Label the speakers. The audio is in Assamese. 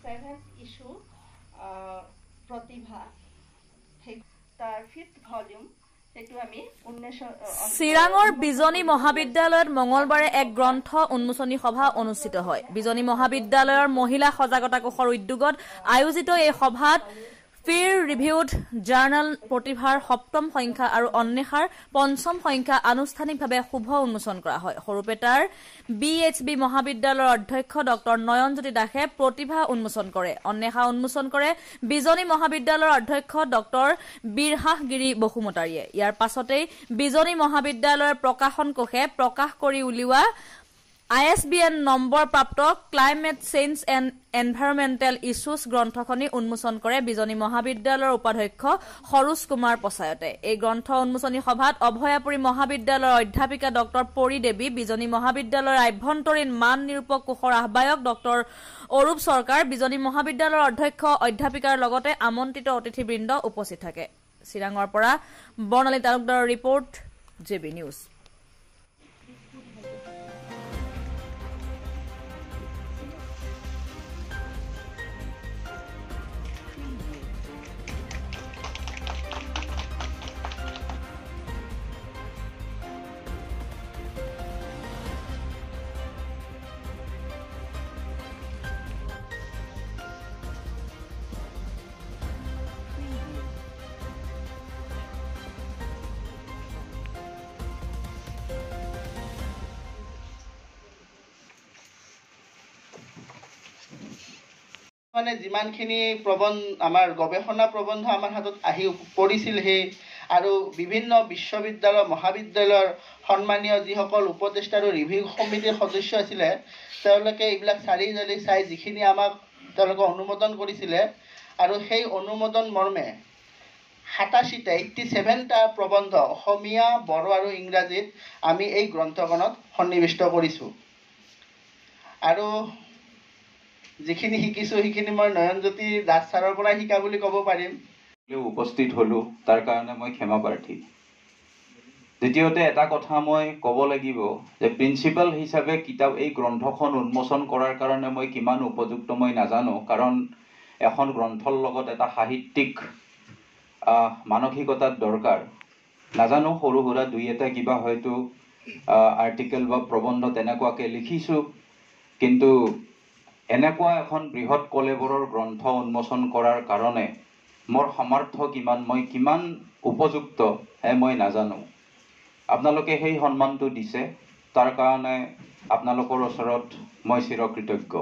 Speaker 1: 7th issue Pratibha তাৰ 5th volume
Speaker 2: চিৰাঙৰ বিজনী মহাবিদ্যালয়ত মঙলবাৰে এক গ্ৰন্থ উন্মোচনী সভা অনুষ্ঠিত হয়। বিজনী মহাবিদ্যালয়ৰ মহিলা সজাগতা কোষৰ উদ্যোগত আয়োজিত এই সভাত পিৰ ৰিভিউড জাৰ্নেল প্ৰতিভাৰ 7ম সংখ্যা আৰু অন্বেষাৰ 5ম সংখ্যা আনুষ্ঠানিকভাৱে শুভ উন্মোচন কৰা হয়। সৰুপেটাৰ BHB মহাবিদ্যালয়ৰ অধ্যক্ষ ডক্টৰ নয়নজ্যোতি দাসে প্ৰতিভা উন্মোচন কৰে। অন্বেষা উন্মোচন কৰে বিজনী মহাবিদ্যালয়ৰ অধ্যক্ষ ডক্টৰ বীৰহাসগিৰি বসুমতাৰীয়ে। ইয়াৰ পাছতেই বিজনী মহাবিদ্যালয়ৰ প্ৰকাশন কোষে প্ৰকাশ কৰি উলিওৱা ISBN নম্বৰ প্ৰাপ্ত climate change and environmental issues গ্ৰন্থখনি উন্মোচন কৰে বিজনী মহাবিদ্যালয়ৰ উপাধ্যক্ষ সৰোজ কুমাৰ পছায়তে। এই গ্ৰন্থ উন্মোচনী সভাত অভয়াপুৰী মহাবিদ্যালয়ৰ অধ্যাপিকা ডক্টৰ পৰি দেৱী, বিজনী মহাবিদ্যালয়ৰ আভ্যন্তৰীণ মান নিৰূপক কোষৰ আহ্বায়ক ডক্টৰ অৰূপ চৰকাৰ, বিজনী মহাবিদ্যালয়ৰ অধ্যক্ষ অধ্যাপিকাৰ লগতে আমন্ত্ৰিত অতিথিবৃন্দ উপস্থিত থাকে। চিৰাঙৰ পৰা বৰ্ণালী তালুকদাৰৰ ৰিপৰ্ট, JB নিউজ।
Speaker 3: মানে যিমানখিনি আমাৰ গৱেষণা প্ৰবন্ধ আমাৰ হাতত আহি পৰিছিল আৰু বিভিন্ন বিশ্ববিদ্যালয় মহাবিদ্যালয়ৰ সন্মানীয় যিসকল উপদেষ্টা আৰু ৰিভিউ সমিতিৰ সদস্য আছিলে তেওঁলোকে এইবিলাক চাই যিখিনি আমাক তেওঁলোকে অনুমোদন কৰিছিলে আৰু সেই অনুমোদন মৰ্মে 87টা প্ৰবন্ধ অসমীয়া, বড়ো আৰু ইংৰাজীত আমি এই গ্ৰন্থখনত সন্নিৱিষ্ট কৰিছোঁ। আৰু যিখিনি শিকিছোঁ সেইখিনি মই নয়নজ্যোতি দাস ছাৰৰ পৰা শিকা বুলি ক'ব পাৰিম।
Speaker 4: উপস্থিত হ'লোঁ তাৰ কাৰণে মই ক্ষমা প্ৰাৰ্থী। দ্বিতীয়তে এটা কথা মই ক'ব লাগিব যে প্ৰিন্সিপাল হিচাপে এই গ্ৰন্থখন উন্মোচন কৰাৰ কাৰণে মই কিমান উপযুক্ত মই নাজানো, কাৰণ এখন গ্ৰন্থৰ লগত এটা সাহিত্যিক মানসিকতাৰ দৰকাৰ। নাজানো, সৰু সুৰা দুই এটা কিবা হয়তো আৰ্টিকেল বা প্ৰবন্ধ তেনেকুৱাকৈ লিখিছোঁ, কিন্তু এনেকুৱা এখন বৃহৎ কলেবৰৰ গ্ৰন্থ উন্মোচন কৰাৰ কাৰণে মোৰ সামৰ্থ্য কিমান, মই কিমান উপযুক্ত মই নাজানো। আপোনালোকে সেই সন্মানটো দিছে, তাৰ কাৰণে আপোনালোকৰ ওচৰত মই চিৰকৃতজ্ঞ।